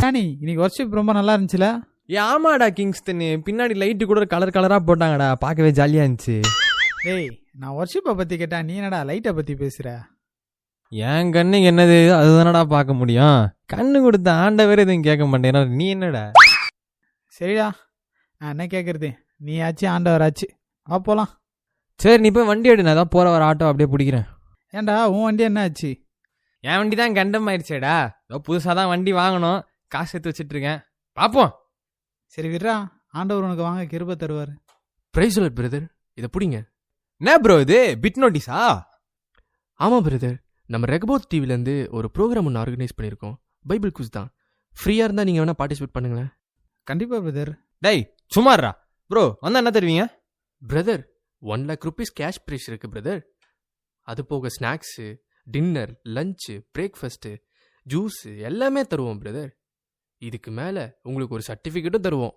ராணி இன்னைக்கு ஒர்க்ஷாப் ரொம்ப நல்லா இருந்துச்சுல? ஆமாடா கிங்ஸ்டன், பின்னாடி லைட்டு கூட கலர் கலரா போட்டாங்கடா, பார்க்கவே ஜாலியா இருந்துச்சு. டேய் நான் ஒர்க்ஷாப்பை பத்தி கேட்டா நீ என்னடா லைட்டை பத்தி பேசுற? என் கண்ணுக்கு என்னது அதுதானடா பார்க்க முடியும். கண்ணு கொடுத்த ஆண்டவரே எதுவும் கேட்க மாட்டேன்னா நீ என்னடா? சரிடா, நான் என்ன கேட்கறது, நீ ஆச்சு ஆண்டவர் ஆச்சு, வா போலாம். சரி நீ போய் வண்டி எடு, நான் தான் போற வர ஆட்டோ அப்படியே பிடிக்கிறேன். ஏன்டா உன் வண்டி என்ன ஆச்சு? என் வண்டி தான் கண்டம் ஆயிடுச்சேடா, புதுசாக தான் வண்டி வாங்கணும், காசு எடுத்து வச்சுட்டு இருக்கேன், பார்ப்போம். சரி விட்றா, ஆண்டவர் உனக்கு வாங்க கிருபை தருவார். பிரைஸ் லார்ட் பிரதர், இதை பிடிங்க. என்ன ப்ரோ இது பிட் நோட்டீஸா? ஆமாம் பிரதர், நம்ம ரெகபோத் டிவிலேருந்து ஒரு ப்ரோக்ராம் ஒன்று ஆர்கனைஸ் பண்ணியிருக்கோம். பைபிள் குஸ் தான். ஃப்ரீயாக இருந்தால் நீங்கள் வேணால் பார்ட்டிசிபேட் பண்ணுங்களேன். கண்டிப்பாக பிரதர். டேய் சும்மாறா ப்ரோ, வந்தால் என்ன தருவீங்க? Brother 1 lakh rupees cash prize இருக்குது பிரதர். அது போக snacks, dinner, lunch, breakfast, juice எல்லாமே தருவோம் பிரதர். இதுக்கு மேலே உங்களுக்கு ஒரு சர்டிஃபிகேட்டும் தருவோம்.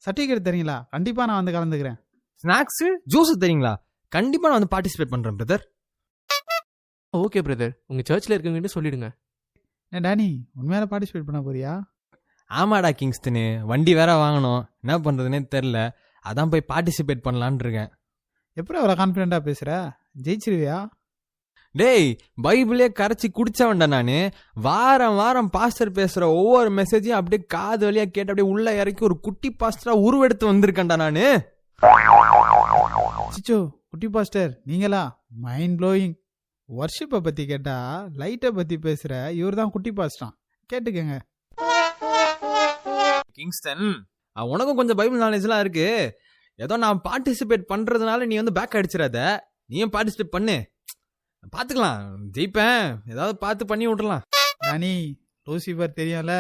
சர்டிஃபிகேட் தரீங்களா? கண்டிப்பாக நான் வந்து கலந்துக்கிறேன். ஸ்நாக்ஸு ஜூஸு தரீங்களா? கண்டிப்பாக நான் வந்து பார்ட்டிசிபேட் பண்ணுறேன் பிரதர். ஓகே பிரதர், உங்கள் சர்ச்சில் இருக்கவங்ககிட்ட சொல்லிடுங்க. டேனி உண்மையால பார்ட்டிசிபேட் பண்ண போறியா? ஆமாடா கிங்ஸ்டனு, வண்டி வேற வாங்கணும், என்ன பண்ணுறதுனே தெரில, அதான் போய் பார்ட்டிசிபேட் பண்ணலான் இருக்கேன். எப்படி அவ்வளோ கான்ஃபிடென்ட்டாக பேசுகிற? ஜெயிச்சிருவியா? டேய் பைபிளே கரைச்சி குடிச்சவன்டா நான். வாரம் வாரம் பாஸ்டர் பேசுகிற ஒவ்வொரு மெசேஜையும் அப்படியே காது வழியாக கேட்டு அப்படியே உள்ளே இறக்கி ஒரு குட்டி பாஸ்டராக உருவெடுத்து வந்திருக்கேன்டா நான். சிச்சோ குட்டி பாஸ்டர் நீங்களா? Mind blowing. ஒர்ஷிப்பை பற்றி கேட்டா லைட்டை பற்றி பேசுகிற இவர் தான் குட்டி பாஸ்டரான், கேட்டுக்கங்க. கிங்ஸ்டன், உனக்கும் கொஞ்சம் பைபிள் நாலேஜ்லாம் இருக்கு, ஏதோ நான் பார்ட்டிசிபேட் பண்ணுறதுனால நீ வந்து பேக் அடிச்சிடாத, நீயும் பார்ட்டிசிபேட் பண்ணு, பார்த்துக்கலாம், ஜெயிப்பேன், ஏதாவது பார்த்து பண்ணி விட்டுலாம். ராணி லூசிஃபர் தெரியும்ல?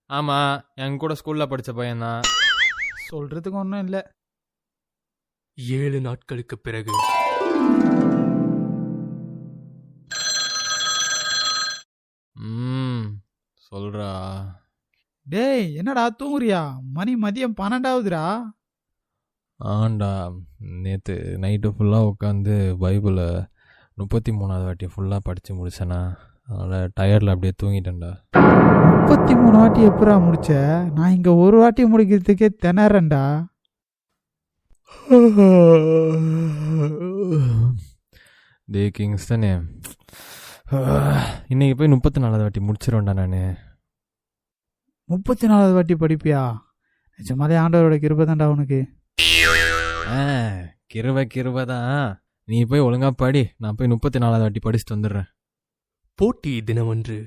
ஆமாம், என் கூட ஸ்கூலில் படித்த பையன்தான். சொல்கிறதுக்கு ஒன்றும் இல்லை. 7 நாட்களுக்கு பிறகு சொல்றா. டேய் என்னடா தூங்குறியா? மணி மதியம் 12ஆகுதுடா. ஆண்டா, நேற்று நைட்டு ஃபுல்லாக உட்காந்து பைபிளை 33வது வாட்டி ஃபுல்லாக படித்து முடிச்சேனா, அதனால் டயர்டில் அப்படியே தூங்கிட்டேன்டா. 33 வாட்டி எப்படா முடிச்ச? நான் இங்கே ஒரு வாட்டி முடிக்கிறதுக்கே திணறேன்டா. டே கிங்ஸ்டனே, இன்னைக்கு போய் 34வது வாட்டி முடிச்சிருவேன்டா நான். 34வது வாட்டி படிப்பியா? நிஜமாலே ஆண்டவரோட கிருபை தான்டா உனக்கு. கிருபை தான். நீ போய் ஒழுங்கா படி, நான் போய் 34வது வாட்டி படிச்சுட்டு வந்துடுறேன். போட்டி தினமன்று.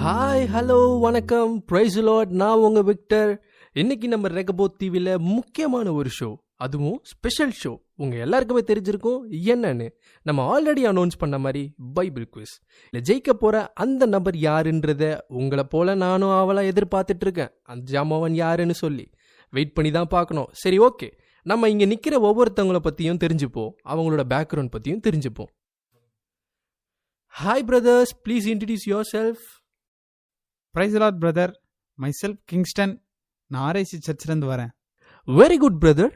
ஹாய் ஹலோ வணக்கம், பிரைஸ் லார்ட், நான் உங்க விக்டர். இன்னைக்கு நம்ம ரெகபோத் டிவியில் முக்கியமான ஒரு ஷோ, அதுவும் ஸ்பெஷல் ஷோ. உங்க எல்லாருக்குமே தெரிஞ்சிருக்கும் என்னன்னு. நம்ம ஆல்ரெடி அனௌன்ஸ் பண்ண மாதிரி பைபிள் குவிஸ். இல்லை ஜெயிக்க போற அந்த நபர் யாருன்றத உங்களை போல நானும் அவளா எதிர்பார்த்துட்டு இருக்கேன். அந்த ஜாமவன் யாருன்னு சொல்லி வெயிட் பண்ணி தான் பார்க்கணும். சரி ஓகே, நம்ம இங்கே நிற்கிற ஒவ்வொருத்தவங்கள பற்றியும் தெரிஞ்சுப்போம், அவங்களோட பேக்ரவுண்ட் பற்றியும் தெரிஞ்சுப்போம். Hi brothers, please introduce your self. Praise the Lord brother, my self Kingston. நான் ஆர்ஐசி சர்ச்சிலேருந்து வரேன். Very good brother.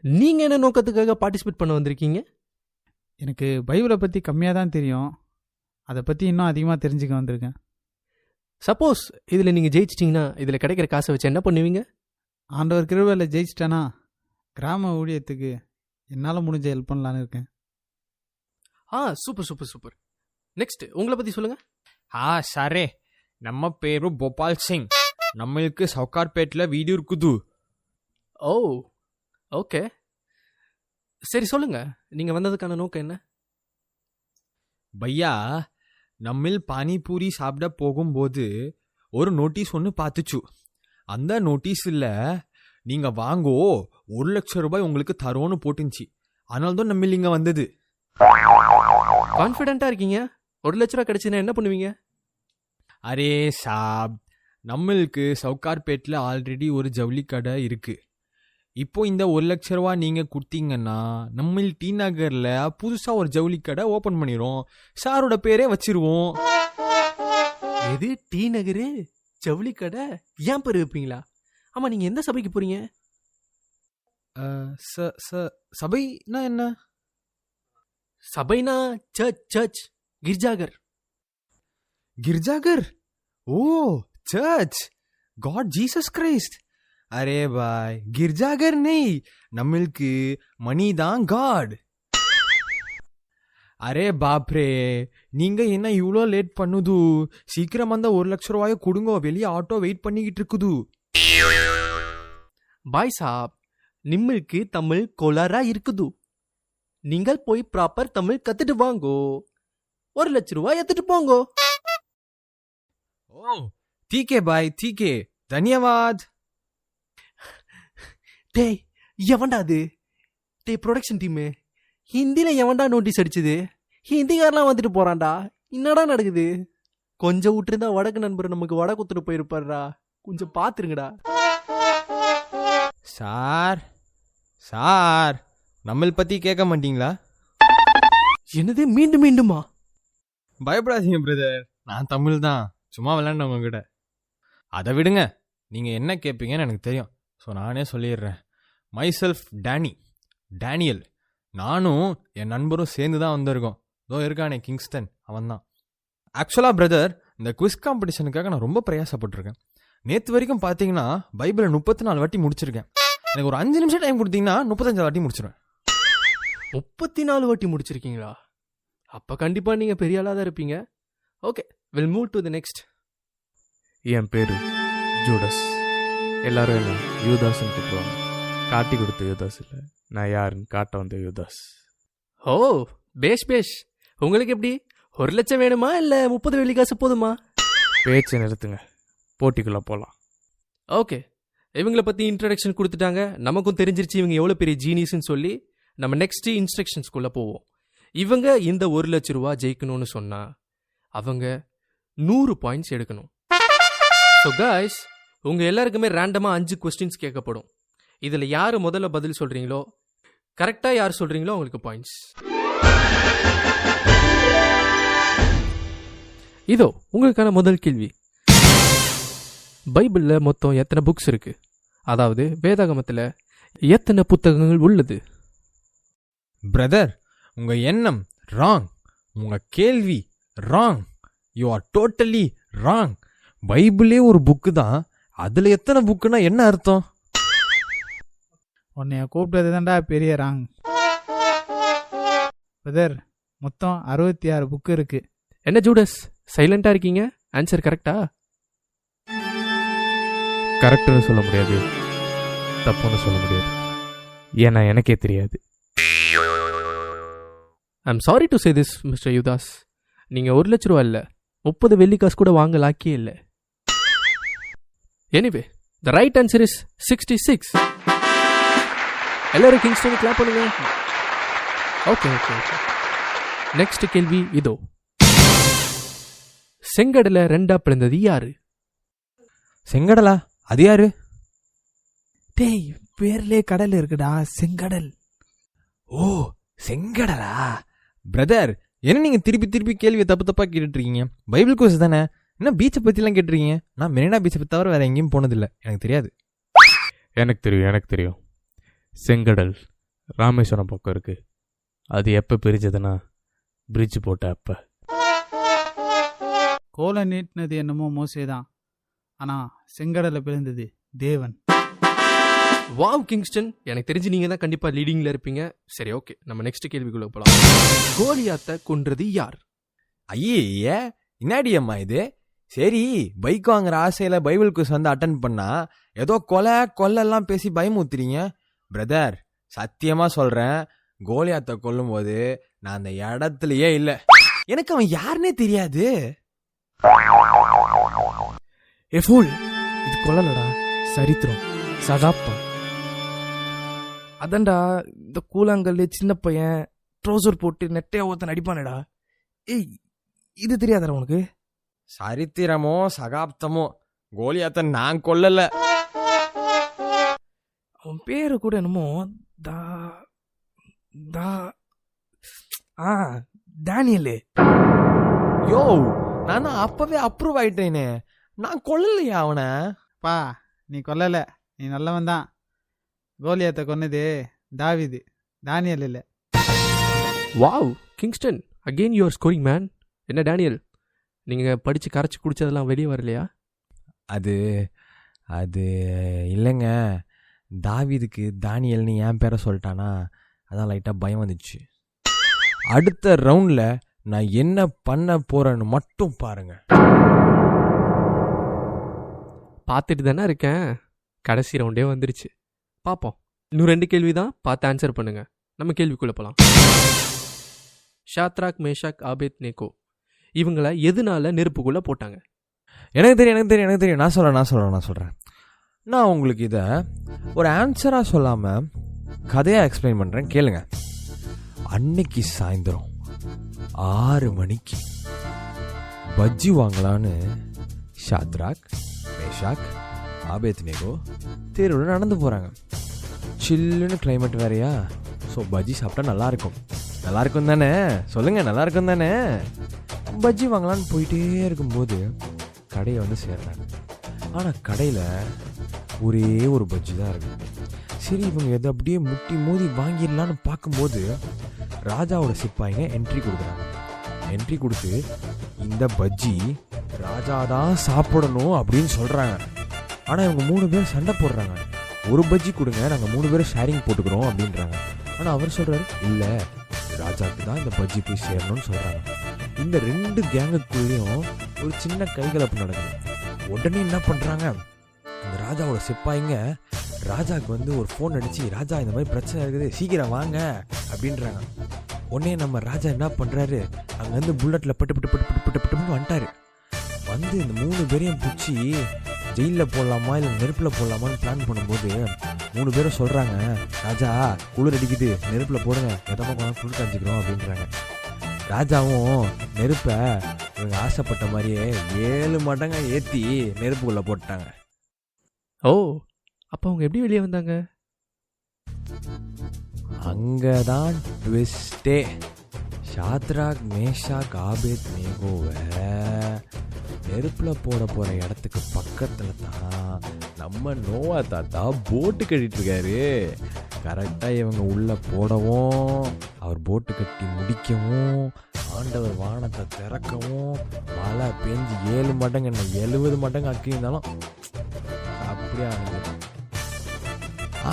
நீங்கள் என்ன நோக்கத்துக்காக பார்ட்டிசிபேட் பண்ண வந்திருக்கீங்க? எனக்கு பைபிளை பற்றி கம்மியாக தான் தெரியும், அதை பற்றி இன்னும் அதிகமாக தெரிஞ்சுக்க வந்திருக்கேன். சப்போஸ் இதில் நீங்கள் ஜெயிச்சிட்டிங்கன்னா இதில் கிடைக்கிற காசை வச்சு என்ன பண்ணுவீங்க? ஆண்டவர் கிருபையில் ஜெயிச்சிட்டேன்னா கிராம ஊழியத்துக்கு என்னால் முடிஞ்ச ஹெல்ப் பண்ணலான்னு இருக்கேன். Super super super. நெக்ஸ்ட் உங்களை பற்றி சொல்லுங்கள். சரே, நம்ம பேரு கோபால் சிங், நம்மளுக்கு சவுகார்பேட்டில் வீடு இருக்குது. ஓ ஓகே, சரி சொல்லுங்க, நீங்கள் வந்ததுக்கான நோக்கம் என்ன? பையா, நம்மில் பானிபூரி சாப்பிட போகும்போது ஒரு நோட்டீஸ் ஒன்று பார்த்துச்சு. அந்த நோட்டீஸில் நீங்கள் வாங்கோ 1 லட்சம் ரூபாய் உங்களுக்கு தரோன்னு போட்டுச்சு. அதனால தான் நம்மில் இங்கே வந்தது. கான்ஃபிடென்ட்டாக இருக்கீங்க. 1 லட்ச ரூபா கிடைச்சுன்னா என்ன பண்ணுவீங்க? அரே சாப், நம்மளுக்கு சவுகார்பேட்டில் ஆல்ரெடி ஒரு ஜவுளி கடை இருக்குது. இப்போ இந்த 1 லட்ச ரூபா நீங்கள் கொடுத்தீங்கன்னா நம்ம டி நகரில் புதுசாக ஒரு ஜவுளி கடை ஓப்பன் பண்ணிடுவோம். சாரோட பேரே வச்சிருவோம். எது டி நகரு ஜவுளி கடை? ஏன் பேர் வைப்பீங்களா? ஆமாம், நீங்கள் எந்த சபைக்கு போகிறீங்க? சபைனா என்ன? சபைனா சர்ச், கிர்ஜாகர். गिरजाघर ओ चर्च गॉड जीसस क्राइस्ट अरे भाई गिरजाघर नहीं நம்மளுக்கு மணி தான் காட் அரே பாப்ரே நீங்க என்ன இவ்வளோ லேட் பண்ணுது சீக்கிரம் அந்த 1 லட்சம் ரூபாய கொடுங்க வெளியே ஆட்டோ வெயிட் பண்ணிக்கிட்டு இருக்குது பாய் சாப் நிம்மளுக்கு தமிழ் கோளாரா இருக்குது நீங்கள் போய் ப்ராப்பர் தமிழ் கத்துட்டு வாங்கோ 1 லட்சம் ரூபாய் எடுத்துட்டு போங்கோ ஓ ठीक है भाई ठीक है धन्यवाद டேய் எவன்டா அது டேய் ப்ரொடக்ஷன் டீமு ஹிந்தில எவன்டா நோட்டீஸ் அடிச்சது ஹிந்திக்காரெலாம் வந்துட்டு போறான்டா என்னடா நடக்குது கொஞ்சம் விட்டுருந்தா வடக்கு நண்பர் நமக்கு வடை குத்துட்டு போயிருப்பாருடா கொஞ்சம் பாத்துருங்கடா சார் சார் நம்மள பத்தி கேட்க மாட்டீங்களா என்னது மீண்டும் மீண்டுமா பயப்படாதீங்க பிரதர் நான் தமிழ் தான் சும்மா விளையாண்ட உங்ககிட்ட அதை விடுங்க நீங்கள் என்ன கேட்பீங்கன்னு எனக்கு தெரியும் ஸோ நானே சொல்லிடுறேன் மை செல்ஃப் டேனியல் நானும் என் நண்பரும் சேர்ந்து தான் வந்திருக்கோம் இதோ இருக்கானே கிங்ஸ்டன் அவன் தான் ஆக்சுவலாக பிரதர் இந்த குவிஸ் காம்படிஷனுக்காக நான் ரொம்ப பிரயாசப்பட்டிருக்கேன் நேற்று வரைக்கும் பார்த்தீங்கன்னா பைபிளை 34 வாட்டி முடிச்சிருக்கேன் எனக்கு ஒரு 5 நிமிஷம் டைம் கொடுத்தீங்கன்னா 35 வாட்டி முடிச்சிருவேன் 34 வாட்டி முடிச்சிருக்கீங்களா அப்போ கண்டிப்பாக நீங்கள் பெரிய ஆளாக தான் இருப்பீங்க okay will move to the next என் பேர் ஜூடஸ் எல்லாரும் என்ன யூதாஸ்ன்னு கூப்பிடுவாங்க காட்டி கொடுத்த யூதாஸ் இல்லை நான் யாருன்னு காட்ட வந்த யூதாஸ் ஓ பேஷ் உங்களுக்கு எப்படி 1 லட்சம் வேணுமா இல்லை 30 வெள்ளி காசு போதுமா பேச்சை நிறுத்துங்க போட்டிக்குள்ளே போகலாம் ஓகே இவங்களை பற்றி இன்ட்ரடக்ஷன் கொடுத்துட்டாங்க நமக்கும் தெரிஞ்சிருச்சு இவங்க எவ்வளோ பெரிய ஜீனியஸ்ன்னு சொல்லி நம்ம நெக்ஸ்ட் இன்ஸ்ட்ரக்ஷன்ஸ்குள்ளே போவோம் இவங்க இந்த 1 லட்ச ரூபா ஜெயிக்கணும்னு சொன்னால் அவங்க 100 பாயிண்ட்ஸ் எடுக்கணும் ஸோ காய்ஸ் உங்கள் எல்லாருக்குமே ரேண்டமாக 5 கொஸ்டின்ஸ் கேட்கப்படும் இதில் யார் முதல்ல பதில் சொல்கிறீங்களோ கரெக்டாக யார் சொல்கிறீங்களோ அவங்களுக்கு பாயிண்ட்ஸ் இதோ உங்களுக்கான முதல் கேள்வி பைபிளில் மொத்தம் எத்தனை புக்ஸ் இருக்கு அதாவது வேதாகமத்தில் எத்தனை புத்தகங்கள் உள்ளது பிரதர் உங்கள் எண்ணம் ராங் உங்கள் கேள்வி wrong you are totally wrong பைபிளே ஒரு புக்கு தான் அதில் எத்தனை புக்குன்னா என்ன அர்த்தம் உன்னைய கூப்பிட்டது தான்டா பெரிய ராங் பிரதர் மொத்தம் 66 புக்கு இருக்கு என்ன ஜூடஸ் சைலண்டாக இருக்கீங்க ஆன்சர் கரெக்டா கரெக்டுன்னு சொல்ல முடியாது தப்புன்னு சொல்ல முடியாது ஏன்னா எனக்கே தெரியாது I'm sorry to say this mister Judas நீங்கள் 1 லட்ச ரூபா இல்லை 30 வெள்ளி காசு கூட வாங்க லாக்கியே இல்லை anyway the right answer is 66 எல்லாரும் கிங்ஸ்டன் கிளாப் பண்ணுங்க ஓகே நெக்ஸ்ட் கேள்வி இதோ செங்கடலை 2 பிளந்தது யாரு செங்கடலா அது யாரு டேய் பேர்லே கடல் இருக்குடா செங்கடல் ஓ செங்கடலா பிரதர் என்ன நீங்கள் திருப்பி கேள்வியை தப்பா கேட்டுட்டு இருக்கீங்க பைபிள் கோர்ஸ் தானே என்ன பீச்சை பற்றிலாம் கேட்டுருக்கீங்க நான் மெரினா பீச்சை தவிர வேறு எங்கேயும் போனதில்லை எனக்கு தெரியாது எனக்கு தெரியும் செங்கடல் ராமேஸ்வரம் பக்கம் இருக்கு அது எப்போ பிரிஞ்சதுன்னா பிரிட்ஜ் போட்ட அப்போ கோலை நீட்டினது என்னமோ மோசே தான் ஆனால் செங்கடலை பிறந்தது தேவன் வாவ் கிங்ஸ்டன் எனக்கு தெரிஞ்சு நீங்கள் தான் கண்டிப்பாக லீடிங்கில் இருப்பீங்க சரி ஓகே நம்ம நெக்ஸ்ட் கேள்விக்குள்ள போகலாம் கோலியாத்தை கொன்றது யார் ஐயே இன்னாடி அம்மா இது சரி பைக் வாங்குற ஆசையில் பைபிள் குஸ் வந்து அட்டன் பண்ணா ஏதோ கொல்லெல்லாம் பேசி பயமுத்துறீங்க பிரதர் சத்தியமாக சொல்கிறேன் கோலியாத்தை கொல்லும் போது நான் அந்த இடத்துலையே இல்லை எனக்கு அவன் யாருன்னே தெரியாது ஏ ஃபூல் இது கொல்லலடா சரித்திரம் சகாப்தம் அதான்டா இந்த கூழாங்கல்லு சின்ன பையன் ட்ரௌசர் போட்டு நெட்டையா ஒருத்தன் அடிப்பானடா ஏய் இது தெரியாதடா உனக்கு சரித்திரமோ சகாப்தமோ கோலியாத்தை நான் கொல்லல அவன் பேரு கூட என்னமோ தா தா ஆ டேனியலு யோ நான் அப்பவே அப்ரூவ் ஆயிட்டேனே நான் கொல்லலையா அவனை பா நீ கொல்லலை நீ நல்லவன் தான் கோலியாத்தை கொன்னது தாவீது தானியல் இல்லை wow Kingston again you are scoring man என்ன டேனியல் நீங்கள் படித்து கரைச்சி குடிச்சதெல்லாம் வெளியே வரலையா? அது அது இல்லைங்க, தாவீதுக்கு தானியல்னு என் பேரை சொல்லிட்டானா, அதான் லைட்டாக பயம் வந்துச்சு. அடுத்த ரவுண்டில் நான் என்ன பண்ண போகிறேன்னு மட்டும் பாருங்க. பார்த்துட்டு தானே இருக்கேன். கடைசி ரவுண்டே வந்துருச்சு, பார்ப்போம். இன்னும் 2 கேள்வி தான், பார்த்து ஆன்சர் பண்ணுங்க. நம்ம கேள்விக்குள்ளே போகலாம். ஷாத்ராக், மேஷாக், ஆபேத்நேகோ இவங்களை எதனால நெருப்புக்குள்ளே போட்டாங்க? எனக்கு தெரியும். நான் சொல்கிறேன். நான் உங்களுக்கு இதை ஒரு ஆன்சராக சொல்லாமல் கதையாக எக்ஸ்பிளைன் பண்ணுறேன், கேளுங்க. அன்னைக்கு சாயந்தரம் 6 மணிக்கு பஜ்ஜி வாங்கலான்னு ஷாத்ராக், மேஷாக், ஆபேத்நேகோ தெருவில் நடந்து போகிறாங்க. சில்லுன்னு கிளைமேட் வேறையா, ஸோ பஜ்ஜி சாப்பிட்டா நல்லாயிருக்கும் தானே? சொல்லுங்கள், நல்லாயிருக்கும் தானே? பஜ்ஜி வாங்கலான்னு போயிட்டே இருக்கும்போது கடையை வந்து சேர்றாங்க. ஆனால் கடையில் ஒரே ஒரு பஜ்ஜி தான் இருக்குது. சரி, இவங்க எதை அப்படியே முட்டி மோதி வாங்கிடலான்னு பார்க்கும்போது ராஜாவோட சிப்பாய்ங்க என்ட்ரி கொடுக்குறாங்க. என்ட்ரி கொடுத்து இந்த பஜ்ஜி ராஜா தான் சாப்பிடணும் அப்படின்னு சொல்கிறாங்க. ஆனால் இவங்க 3 பேர் சண்டை போடுறாங்க. ஒரு பஜ்ஜி கொடுங்க, நாங்கள் 3 பேரும் ஷேரிங் போட்டுக்கிறோம் அப்படின்றாங்க. ஆனால் அவர் சொல்கிறாரு, இல்லை, ராஜாவுக்கு தான் இந்த பஜ்ஜி போய் சேரணும்னு சொல்கிறாங்க. இந்த 2 கேங்குக்குள்ளேயும் ஒரு சின்ன கைகலப்பு நடக்குது. உடனே என்ன பண்ணுறாங்க, அந்த ராஜாவோட சிப்பாய்ங்க ராஜாவுக்கு வந்து ஒரு ஃபோன் அடித்து, ராஜா இந்த மாதிரி பிரச்சனை இருக்குது, சீக்கிரம் வாங்க அப்படின்றாங்க. உடனே நம்ம ராஜா என்ன பண்ணுறாரு, அங்கேருந்து புல்லட்டில் பட்டு வந்துட்டார். வந்து இந்த 3 பேரையும் பிடிச்சி ஜெயிலில் போடலாமா இல்லை நெருப்பில் போடலாமான்னு பிளான் பண்ணும்போது 3 பேரும் சொல்கிறாங்க, ராஜா குளிர் அடிக்குது, நெருப்பில் போடுங்க, எதமாக போனால் குளிர் காஞ்சிக்கிறோம் அப்படின்றாங்க. ராஜாவும் நெருப்பை இவங்க ஆசைப்பட்ட மாதிரியே 7 மடங்கா ஏற்றி நெருப்புக்குள்ளே போட்டாங்க. ஓ, அப்போ அவங்க எப்படி வெளியே வந்தாங்க? அங்கதான் ட்விஸ்டே. ஷாத்ராக், மேஷாக், ஆபேத்நேகோவை நெருப்பில் போட போகிற இடத்துக்கு பக்கத்தில் தான் நம்ம நோவா தாத்தா போட்டு கட்டிட்டு இருக்காரு. கரெக்டாக இவங்க உள்ளே போடவும், அவர் போட்டு கட்டி முடிக்கவும், ஆண்டவர் வானத்தை திறக்கவும், மழை பெஞ்சு 7 மடங்கு என்ன 70 மடங்கு அக்கி இருந்தாலும் அப்படியே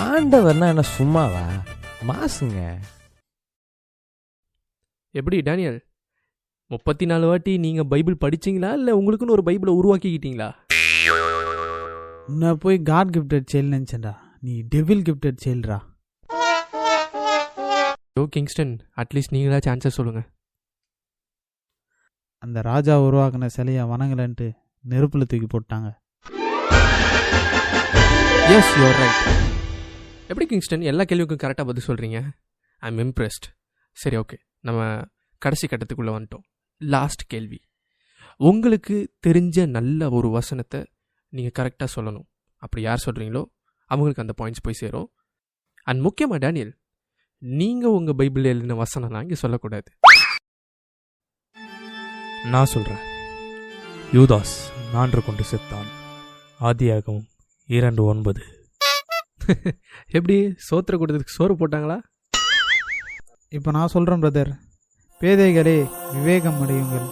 ஆண்டவர்னா என்ன சும்மாவா, மாசுங்க. எப்படி டேனியல், 34 வாட்டி நீங்கள் பைபிள் படிச்சிங்களா இல்லை உங்களுக்குன்னு ஒரு பைபிளை உருவாக்கிக்கிட்டீங்களா? நான் போய் காட் கிஃப்டட் செயல் நினச்சேன்டா, நீ டெவில் கிஃப்டட் செயல்ரா. ஓ கிங்ஸ்டன், அட்லீஸ்ட் நீங்களாச்சும் ஆன்சர் சொல்லுங்கள். அந்த ராஜா உருவாக்கின சிலையை வணங்கலன்ட்டு நெருப்பில் தூக்கி போட்டாங்க. Yes, you are right. எப்படி கிங்ஸ்டன் எல்லா கேள்விக்கும் கரெக்டாக பதில் சொல்கிறீங்க? I am impressed. சரி, ஓகே, நம்ம கடைசி கட்டத்துக்குள்ளே வந்துட்டோம். லாஸ்ட் கேள்வி. உங்களுக்கு தெரிஞ்ச நல்ல ஒரு வசனத்தை நீங்கள் கரெக்டாக சொல்லணும். அப்படி யார் சொல்கிறீங்களோ அவங்களுக்கு அந்த பாயிண்ட்ஸ் போய் சேரும். அண்ட் முக்கியமாக டேனியல், நீங்கள் உங்கள் பைபிள் எழுதின வசனம்லாம் இங்கே சொல்லக்கூடாது. நான் சொல்கிறேன். யூதாஸ் 4 கொண்டு செத்தான். ஆதியாகமம் 2:9. எப்படி சோத்திர கூட்டத்துக்கு சோறு போட்டாங்களா? இப்போ நான் சொல்கிறேன் பிரதர். பேதைகளே விவேகம் அடையுங்கள்,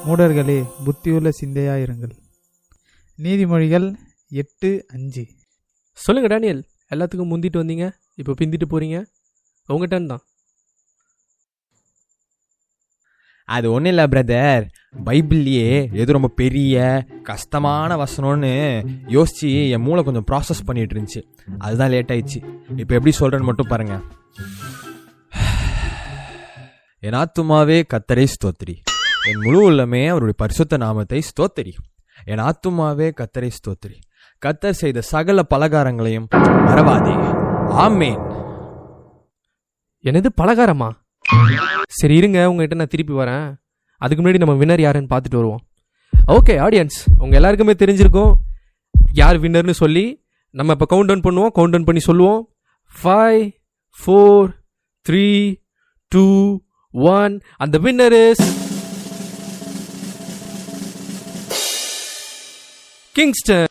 மூடர்களே புத்தியுள்ள சிந்தையாயிருங்கள். நீதிமொழிகள் 8:5. சொல்லுங்க டேனியல், எல்லாத்துக்கும் முந்திட்டு வந்தீங்க, இப்போ பிந்திட்டு போறீங்க. உங்க டன் தான். அது ஒன்றும் இல்லை பிரதர், பைபிள்லேயே எது ரொம்ப பெரிய கஷ்டமான வசனம்னு யோசித்து என் மூளை கொஞ்சம் ப்ராசஸ் பண்ணிட்டு இருந்துச்சு, அதுதான் லேட் ஆயிடுச்சு. இப்போ எப்படி சொல்கிறேன்னு மட்டும் பாருங்க. என் ஆத்துமாவே கர்த்தரை ஸ்தோத்திரி, என் முழு உள்ளமே அவருடைய பரிசுத்த நாமத்தை ஸ்தோத்திரி. என் ஆத்துமாவே கர்த்தரை ஸ்தோத்திரி, கர்த்தர் செய்த சகல பலகாரங்களையும் மறவாதே. ஆமேன். என்னது பலகாரமா? சரி இருங்க, உங்ககிட்ட நான் திருப்பி வரேன். அதுக்கு முன்னாடி நம்ம வின்னர் யாருன்னு பார்த்துட்டு வருவோம். ஓகே ஆடியன்ஸ், உங்கள் எல்லாருக்குமே தெரிஞ்சிருக்கும் யார் வின்னர்னு சொல்லி. நம்ம இப்போ கவுண்ட் டவுன் பண்ணுவோம், கவுண்ட் டவுன் பண்ணி சொல்லுவோம். 5, 4, 3, 2, 1. அந்த வின்னர் இஸ் கிங்ஸ்டன்.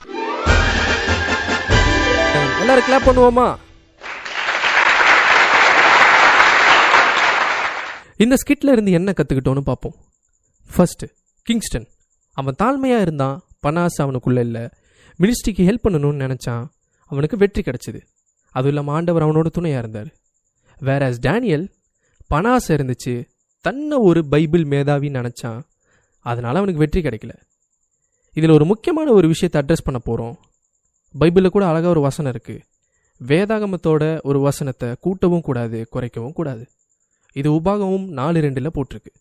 எல்லாரும் கிளாப் பண்ணுவோமா? இந்த ஸ்கிட்ல இருந்து என்ன கற்றுக்கிட்டோன்னு பார்ப்போம். ஃபர்ஸ்ட், கிங்ஸ்டன் அவன் தாழ்மையாக இருந்தான், பணாசை அவனுக்குள்ளே இல்லை. மினிஸ்ட்ரிக்கு ஹெல்ப் பண்ணணும்னு நினச்சான், அவனுக்கு வெற்றி கிடச்சிது. அதுவும் இல்லாமல் ஆண்டவர் அவனோட துணையாக இருந்தார். வேற டேனியல் பணாசை இருந்துச்சு, தன்னை ஒரு பைபிள் மேதாவின்னு நினச்சான், அதனால் அவனுக்கு வெற்றி கிடைக்கல. இதில் ஒரு முக்கியமான ஒரு விஷயத்தை அட்ரஸ் பண்ண போகிறோம். பைபிளில் கூட அழகாக ஒரு வசனம் இருக்குது. வேதாகமத்தோட ஒரு வசனத்தை கூட்டவும் கூடாது, குறைக்கவும் கூடாது. இது உபாகமும் 4:2 போட்டிருக்கு.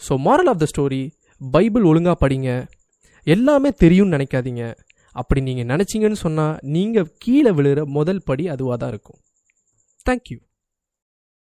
So moral of the story, Bible ஒழுங்காக படிங்க. எல்லாமே தெரியும்னு நினைக்காதீங்க. அப்படி நீங்கள் நினச்சிங்கன்னு சொன்னால் நீங்கள் கீழே விழுகிற முதல் படி அதுவாக தான் இருக்கும். தேங்க்யூ.